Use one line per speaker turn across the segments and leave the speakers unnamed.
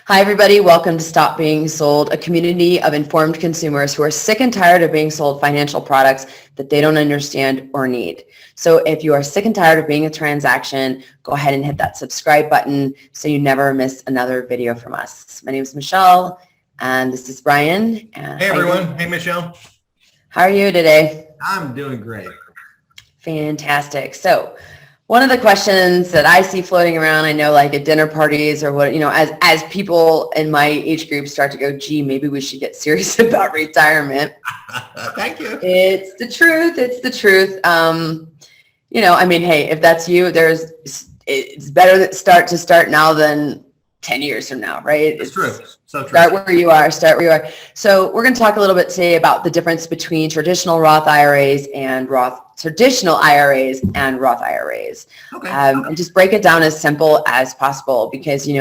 Hi, everybody. Welcome to Stop Being Sold, a community of informed consumers who are sick and tired of being sold financial products that they don't understand or need. So if you are sick and tired of being a transaction, go ahead and hit that subscribe button so you never miss another video from us. My name is Michelle, and this is Brian. And
hey, everyone. Hey, Michelle.
How are you today?
I'm doing great.
Fantastic. So one of the questions that I see floating around, I know like at dinner parties or what, as people in my age group start to go, gee, maybe we should get serious about retirement.
Thank you.
It's the truth. It's the truth. Hey, if that's you, it's better to start now than 10 years from now, right?
It's true. So true.
Start where you are. So we're going to talk a little bit today about the difference between traditional Roth IRAs and traditional IRAs and Roth IRAs.
Okay.
And just break it down as simple as possible because, it's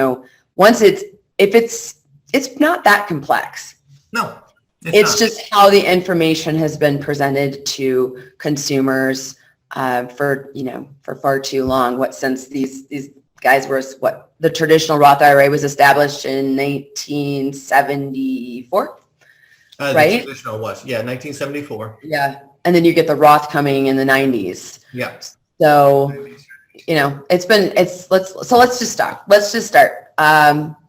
not that complex.
No,
it's just how the information has been presented to consumers for far too long. Since these guys were the traditional Roth IRA was established in 1974, right?
The traditional was, 1974.
Yeah. And then you get the Roth coming in the 90s.
Yeah.
So, let's just start. Let's just start.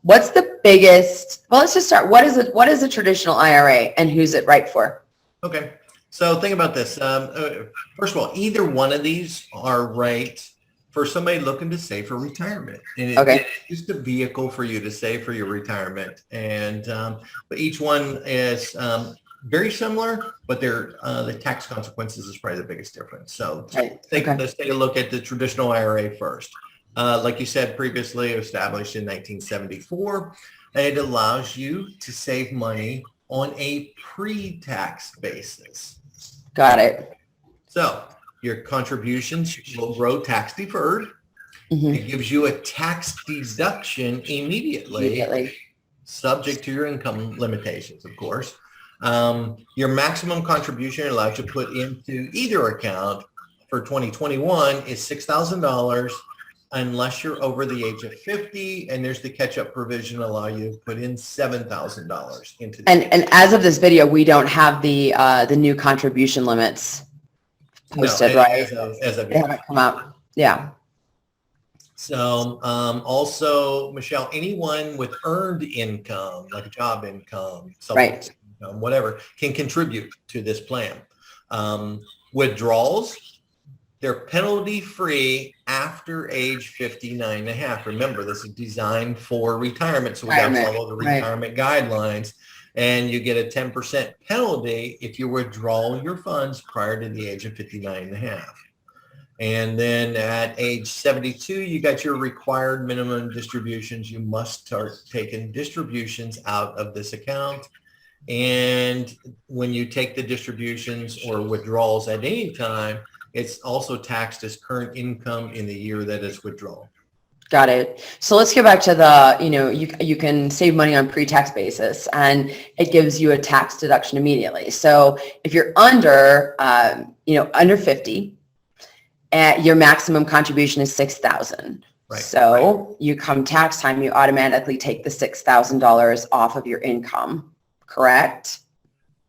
What's the biggest, let's just start. What is a traditional IRA and who's it right for?
Okay. So think about this. First of all, either one of these are right for somebody looking to save for retirement. And it's just a vehicle for you to save for your retirement. And but each one is very similar, but the tax consequences is probably the biggest difference. So let's take a look at the traditional IRA first. Like you said previously, established in 1974, it allows you to save money on a pre-tax basis.
Got it.
So your contributions will grow tax deferred. Mm-hmm. It gives you a tax deduction immediately, subject to your income limitations, of course. Your maximum contribution allowed you to put into either account for 2021 is $6,000 unless you're over the age of 50, and there's the catch-up provision allow you to put in $7,000 into the
and as of this video, we don't have the new contribution limits posted, right? They haven't come out. Yeah.
So also, Michelle, anyone with earned income, like a job income,
right,
whatever, can contribute to this plan. Withdrawals, they're penalty-free after age 59 and a half. Remember, this is designed for retirement, so we got to follow the retirement guidelines. And you get a 10% penalty if you withdraw your funds prior to the age of 59 and a half. And then at age 72, you got your required minimum distributions. You must start taking distributions out of this account. And when you take the distributions or withdrawals at any time, it's also taxed as current income in the year that is withdrawn.
Got it. So let's get back to you can save money on pre-tax basis and it gives you a tax deduction immediately. So if you're under 50, your maximum contribution is $6,000.
Right.
So you come tax time, you automatically take the $6,000 off of your income, correct?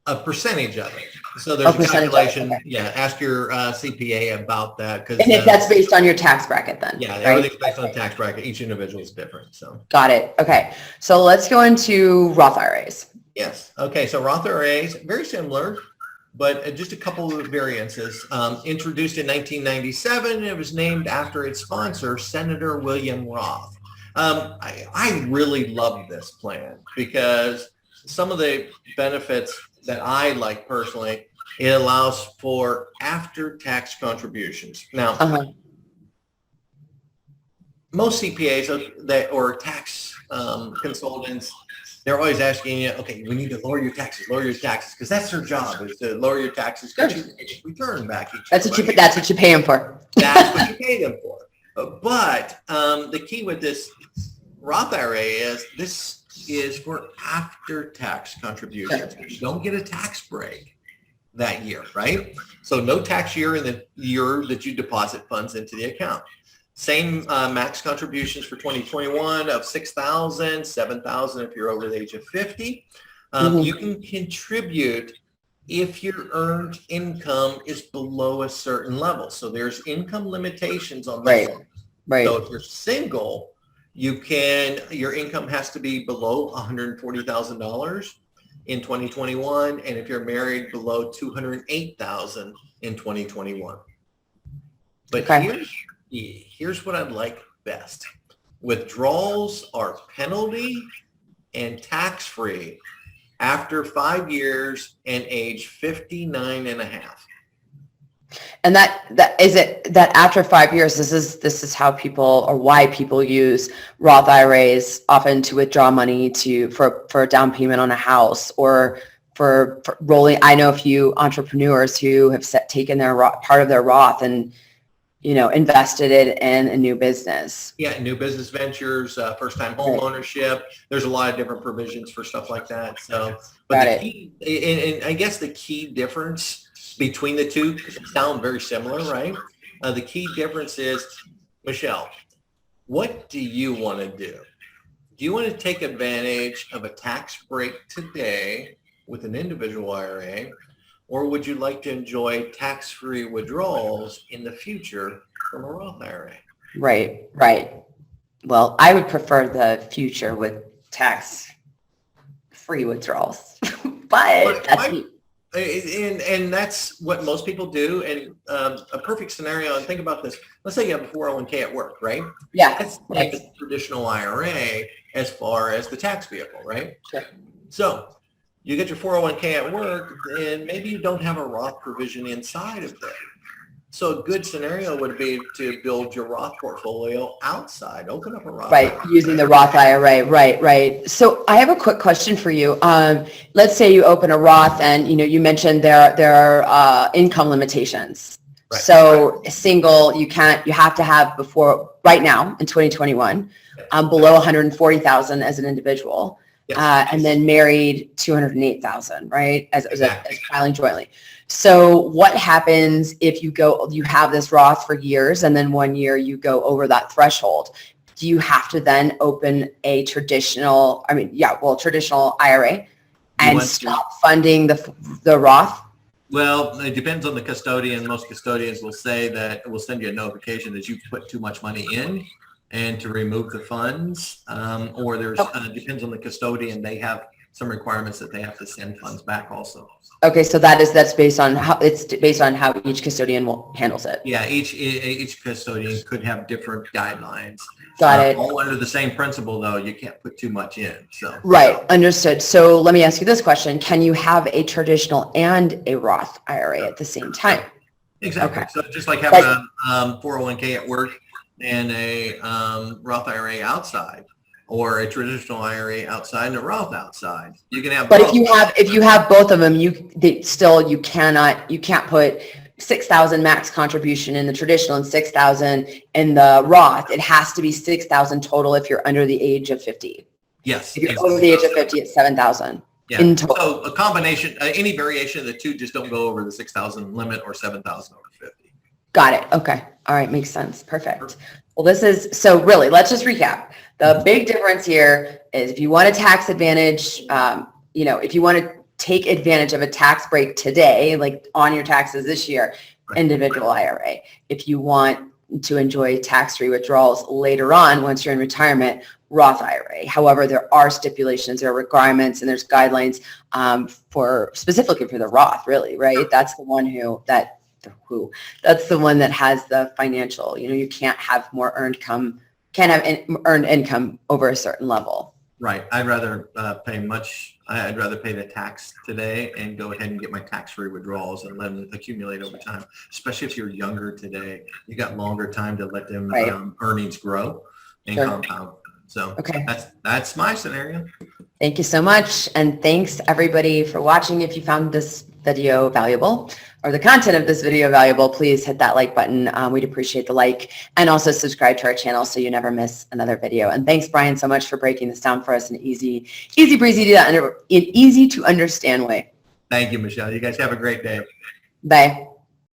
A percentage of it. So there's a calculation. Okay. Yeah, ask your CPA about that.
And if that's based on your tax bracket then?
Yeah, everything's based on tax bracket. Each individual is different. So
got it. Okay. So let's go into Roth IRAs.
Yes. Okay. So Roth IRAs, very similar, but just a couple of variances. Introduced in 1997, it was named after its sponsor, Senator William Roth. I really love this plan because some of the benefits that I like personally, it allows for after-tax contributions. Now, most CPAs or tax consultants, they're always asking you, okay, we need to lower your taxes, because that's their job, is to lower your taxes, get your return back each year.
That's what you pay them for.
That's what you pay them for. But the key with this Roth IRA is this is for after-tax contributions. You don't get a tax break that year, right? So no tax year in the year that you deposit funds into the account. Same max contributions for 2021 of $6,000, $7,000 if you're over the age of 50. You can contribute if your earned income is below a certain level. So there's income limitations on that.
Right.
So if you're single, your income has to be below $140,000 in 2021, and if you're married, below $208,000 in 2021. But here's what I like best. Withdrawals are penalty and tax-free after 5 years and age 59 and a half.
And that is it, that after 5 years, this is how people, or why people use Roth IRAs often to withdraw money for a down payment on a house, or for rolling. I know a few entrepreneurs who have taken their part of their Roth and, invested it in a new business.
Yeah, new business ventures, first-time home ownership. There's a lot of different provisions for stuff like that. So, but and I guess the key difference between the two, because they sound very similar, right? The key difference is, Michelle, what do you want to do? Do you want to take advantage of a tax break today with an individual IRA, or would you like to enjoy tax-free withdrawals in the future from a Roth IRA?
Right. Well, I would prefer the future with tax-free withdrawals, but
and that's what most people do. And a perfect scenario, and think about this. Let's say you have a 401k at work, right?
Yeah.
That's like a traditional IRA as far as the tax vehicle, right?
Sure.
So you get your 401k at work, and maybe you don't have a Roth provision inside of there. So a good scenario would be to build your Roth portfolio outside. Open up a Roth.
Right, using the Roth IRA. Right. So I have a quick question for you. Let's say you open a Roth, and you mentioned there are income limitations. Right. So single, you have to have right now in 2021, below 140,000 as an individual. Yes. And then married 208,000, right? As filing jointly. So what happens if you have this Roth for years, and then 1 year you go over that threshold? Do you have to then open a traditional IRA and stop funding the Roth?
Well, it depends on the custodian. Most custodians will say that it will send you a notification that you've put too much money in, and to remove the funds, or there's depends on the custodian. They have some requirements that they have to send funds back also.
Okay, so that's based on how each custodian handles it.
Yeah, each custodian could have different guidelines.
Got it.
All under the same principle, though. You can't put too much in. So
right, understood. So let me ask you this question: can you have a traditional and a Roth IRA at the same time?
Exactly. Okay. So just like having a 401k at work and a Roth IRA outside, or a traditional IRA outside and a Roth outside. You can have both.
But if you have both of them, you can't put 6,000 max contribution in the traditional and 6,000 in the Roth. It has to be 6,000 total if you're under the age of 50.
Yes.
If you're over the age of 50, it's 7,000.
Yeah. In total. So a combination, any variation of the two, just don't go over the 6,000 limit or 7,000 over 50.
Got it. Okay. All right. Makes sense. Perfect. Well, so really, let's just recap. The big difference here is if you want a tax advantage, if you want to take advantage of a tax break today, like on your taxes this year, individual IRA. If you want to enjoy tax-free withdrawals later on, once you're in retirement, Roth IRA. However, there are stipulations, there are requirements, and there's guidelines specifically for the Roth, really, right? That's the one that's the one that has the financial, you can't have more earned income over a certain level.
Right. I'd rather pay the tax today and go ahead and get my tax-free withdrawals and let them accumulate over time. Especially if you're younger today, you got longer time to let them earnings grow and compound. So that's my scenario.
Thank you so much. And thanks everybody for watching. If you found this video valuable or the content of this video valuable, please hit that like button. We'd appreciate the like, and also subscribe to our channel so you never miss another video. And thanks, Brian, so much for breaking this down for us in an easy to understand way.
Thank you, Michelle. You guys have a great day.
Bye.